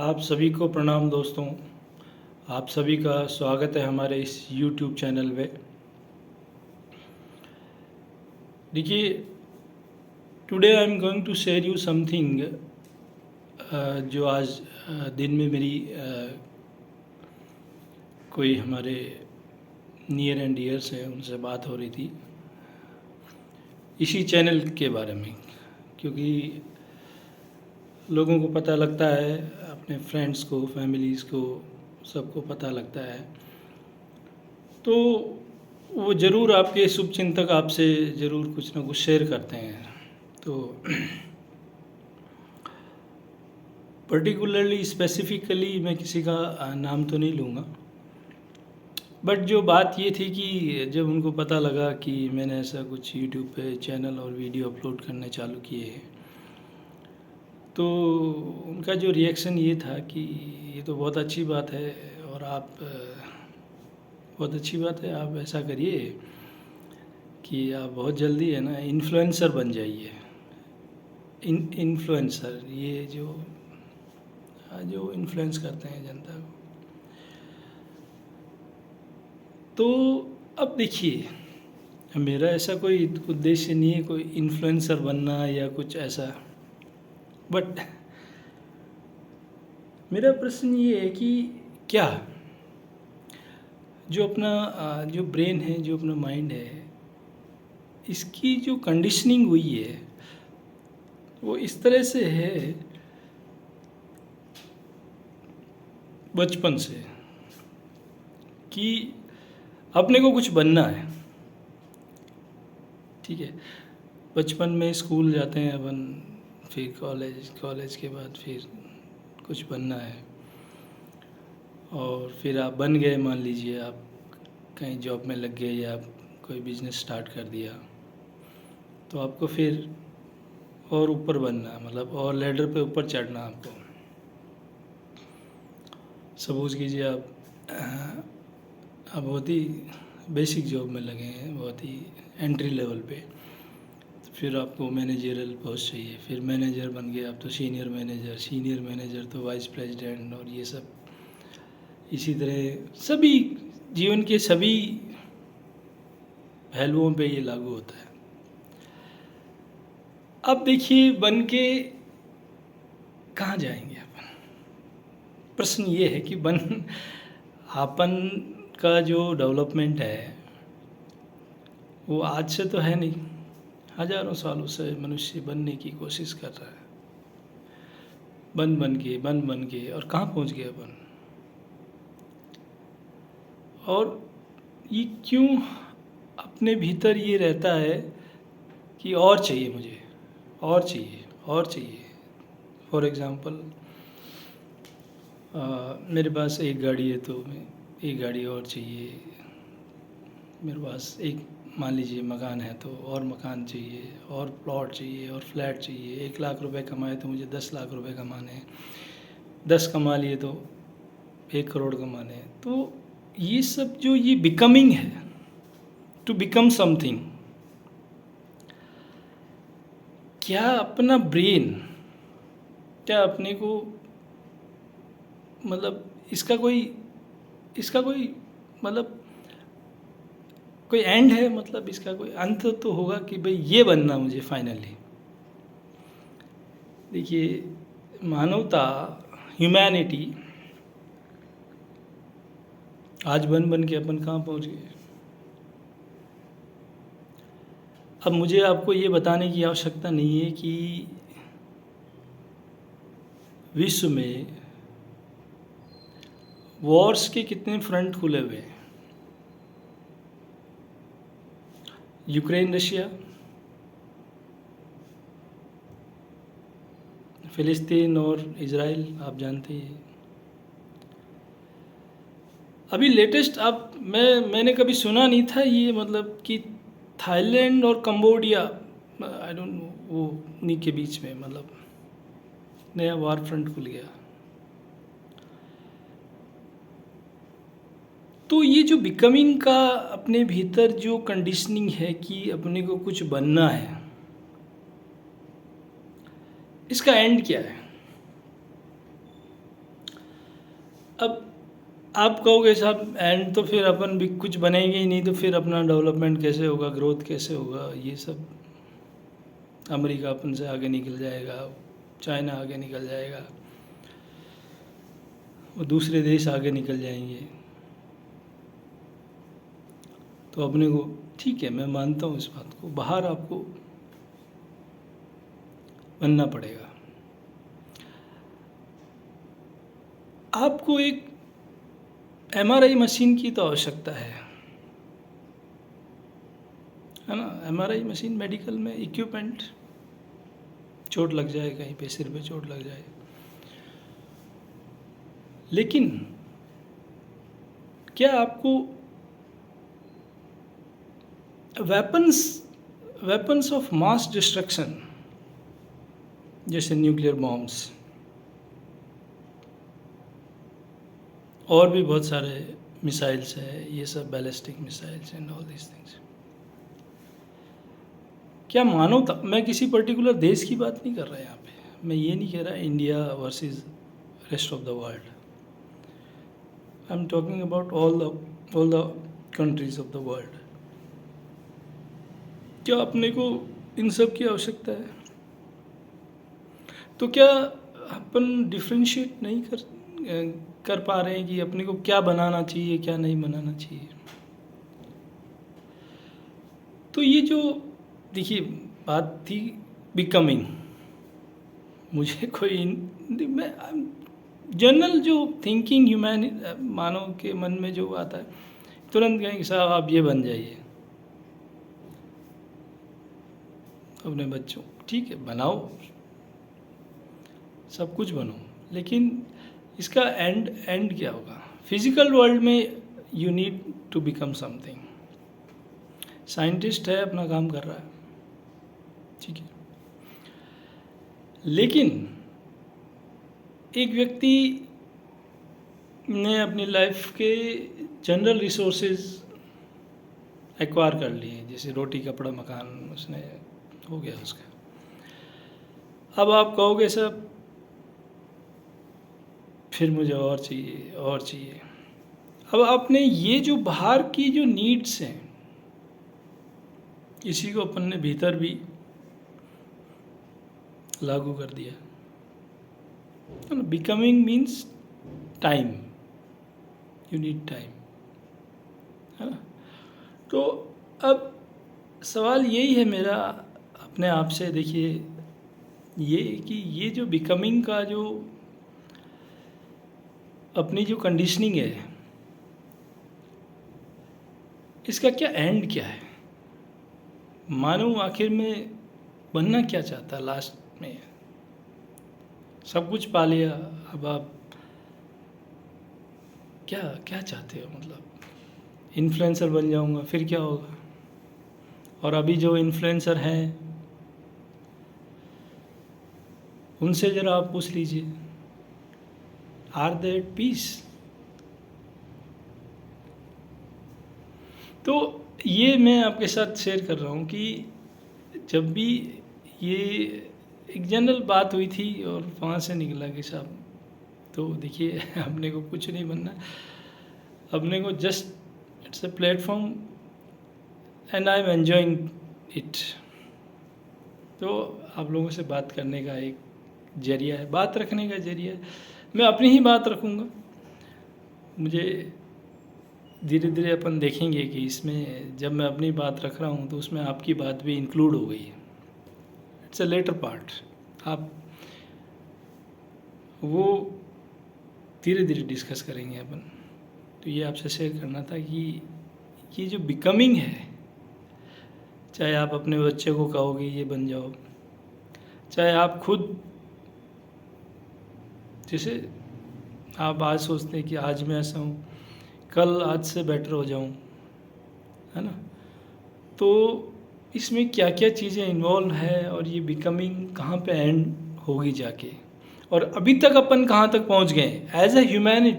आप सभी को प्रणाम दोस्तों। आप सभी का स्वागत है हमारे इस YouTube चैनल पे। देखिए, today I am going to share you something जो आज दिन में मेरी कोई हमारे नियर एंड डियर्स हैं उनसे बात हो रही थी इसी चैनल के बारे में, क्योंकि लोगों को पता लगता है, अपने फ्रेंड्स को, फैमिलीज़ को, सबको पता लगता है, तो वो ज़रूर आपके शुभचिंतक आपसे ज़रूर कुछ ना कुछ शेयर करते हैं। तो पर्टिकुलरली स्पेसिफिकली मैं किसी का नाम तो नहीं लूँगा, बट जो बात ये थी कि जब उनको पता लगा कि मैंने ऐसा कुछ यूट्यूब पे चैनल और वीडियो अपलोड करने चालू किए हैं, तो उनका जो रिएक्शन ये था कि ये तो बहुत अच्छी बात है और आप बहुत अच्छी बात है, आप ऐसा करिए कि आप बहुत जल्दी है ना इन्फ्लुएंसर बन जाइए। इन्फ्लुएंसर, ये जो इन्फ्लुएंस करते हैं जनता को। तो अब देखिए, मेरा ऐसा कोई उद्देश्य नहीं है कोई इन्फ्लुएंसर बनना या कुछ ऐसा, बट मेरा प्रश्न ये है कि क्या जो अपना जो ब्रेन है, जो अपना माइंड है, इसकी जो कंडीशनिंग हुई है वो इस तरह से है बचपन से कि अपने को कुछ बनना है। ठीक है, बचपन में स्कूल जाते हैं अपन, फिर कॉलेज के बाद फिर कुछ बनना है, और फिर आप बन गए, मान लीजिए आप कहीं जॉब में लग गए या आप कोई बिजनेस स्टार्ट कर दिया, तो आपको फिर और ऊपर बनना, मतलब और लैडर पे ऊपर चढ़ना आपको। सपोज़ कीजिए आप बहुत ही बेसिक जॉब में लगे हैं, बहुत ही एंट्री लेवल पे, तो फिर आपको मैनेजरल पोस्ट चाहिए, फिर मैनेजर बन गए आप तो सीनियर मैनेजर तो वाइस प्रेसिडेंट, और ये सब इसी तरह सभी जीवन के सभी पहलुओं पे ये लागू होता है। अब देखिए, बन के कहाँ जाएंगे अपन? प्रश्न ये है कि अपन का जो डेवलपमेंट है वो आज से तो है नहीं, हजारों सालों से मनुष्य बनने की कोशिश कर रहा है, बन के और कहाँ पहुँच गए अपन। और ये क्यों अपने भीतर ये रहता है कि और चाहिए मुझे, और चाहिए, और चाहिए। फॉर एग्ज़ाम्पल, मेरे पास एक गाड़ी है तो मैं एक गाड़ी और चाहिए, मेरे पास एक मान लीजिए मकान है तो और मकान चाहिए, और प्लॉट चाहिए, और फ्लैट चाहिए। 1 लाख रुपए कमाए तो मुझे 10 लाख रुपए कमाने हैं, 10 कमा लिए तो 1 करोड़ कमाने हैं। तो ये सब जो ये बिकमिंग है, टू बिकम समथिंग, क्या अपना ब्रेन, क्या अपने को, मतलब इसका कोई मतलब कोई एंड है, मतलब इसका कोई अंत तो होगा कि भाई ये बनना मुझे फाइनली। देखिए, मानवता, ह्यूमैनिटी आज बन के अपन कहाँ पहुँच गए। अब मुझे आपको ये बताने की आवश्यकता नहीं है कि विश्व में वॉर्स के कितने फ्रंट खुले हुए हैं। यूक्रेन, रशिया, फ़िलिस्तीन और इज़राइल, आप जानते हैं। अभी लेटेस्ट मैंने कभी सुना नहीं था ये, मतलब कि थाईलैंड और कंबोडिया, आई डोंट नो, वो उन्हीं के बीच में मतलब नया वार फ्रंट खुल गया। तो ये जो बिकमिंग का अपने भीतर जो कंडीशनिंग है कि अपने को कुछ बनना है, इसका एंड क्या है? अब आप कहोगे साहब एंड तो फिर अपन भी कुछ बनेंगे ही नहीं, तो फिर अपना डेवलपमेंट कैसे होगा, ग्रोथ कैसे होगा, ये सब। अमेरिका अपन से आगे निकल जाएगा, चाइना आगे निकल जाएगा, और दूसरे देश आगे निकल जाएंगे, तो अपने को ठीक है, मैं मानता हूँ इस बात को, बाहर आपको बनना पड़ेगा। आपको एक MRI मशीन की तो आवश्यकता है ना। MRI मशीन मेडिकल में इक्विपमेंट, चोट लग जाए कहीं पे, सिर पे चोट लग जाए, लेकिन क्या आपको वेपन्स ऑफ मास डिस्ट्रक्शन जैसे न्यूक्लियर बॉम्ब्स और भी बहुत सारे मिसाइल्स है, ये सब ballistic missiles and all these things, क्या मानवता, मैं किसी पर्टिकुलर देश की बात नहीं कर रहा यहाँ पे, मैं ये नहीं कह रहा India versus rest of the world, I am talking about all the countries of the world. क्या अपने को इन सब की आवश्यकता है? तो क्या अपन डिफ्रेंशिएट नहीं कर पा रहे हैं कि अपने को क्या बनाना चाहिए, क्या नहीं बनाना चाहिए? तो ये जो देखिए बात थी बिकमिंग, मुझे कोई मैं जनरल जो थिंकिंग मानव के मन में जो आता है, तुरंत कहें कि साहब आप ये बन जाइए अपने बच्चों, ठीक है बनाओ, सब कुछ बनो, लेकिन इसका एंड क्या होगा? फिजिकल वर्ल्ड में you need to become something. Scientist है, अपना काम कर रहा है, ठीक है, लेकिन एक व्यक्ति ने अपनी लाइफ के जनरल रिसोर्सेज एक्वायर कर लिए, जैसे रोटी कपड़ा मकान उसने हो गया उसका। अब आप कहोगे सब फिर मुझे और चाहिए और चाहिए। अब आपने ये जो बाहर की जो नीड्स हैं, इसी को अपन ने भीतर भी लागू कर दिया। Becoming means time, you need time, है ना। तो अब सवाल यही है मेरा अपने आप से, देखिए ये कि ये जो बिकमिंग का जो अपनी जो कंडीशनिंग है, इसका क्या एंड क्या है? मानव आखिर में बनना क्या चाहता है? लास्ट में सब कुछ पा लिया, अब आप क्या क्या चाहते हो? मतलब इन्फ्लुएंसर बन जाऊंगा, फिर क्या होगा? और अभी जो इन्फ्लुएंसर हैं उनसे ज़रा आप पूछ लीजिए, आर दे एट पीस? तो ये मैं आपके साथ शेयर कर रहा हूँ कि जब भी ये एक जनरल बात हुई थी और वहाँ से निकला कि साहब, तो देखिए अपने को कुछ नहीं बनना, अपने को just it's a platform and I am enjoying it. तो आप लोगों से बात करने का एक जरिया है, बात रखने का जरिया है। मैं अपनी ही बात रखूँगा, मुझे धीरे धीरे अपन देखेंगे कि इसमें जब मैं अपनी बात रख रहा हूँ तो उसमें आपकी बात भी इंक्लूड हो गई है। इट्स अ लेटर पार्ट, आप वो धीरे धीरे डिस्कस करेंगे अपन। तो ये आपसे शेयर करना था कि ये जो बिकमिंग है, चाहे आप अपने बच्चे को कहोगे ये बन जाओ, चाहे आप खुद, जैसे आप आज सोचते हैं कि आज मैं ऐसा हूँ, कल आज से बेटर हो जाऊँ, है ना। तो इसमें क्या क्या चीज़ें इन्वॉल्व है और ये बिकमिंग कहाँ पे एंड होगी जाके, और अभी तक अपन कहाँ तक पहुँच गए एज ए ह्यूमैनिटी।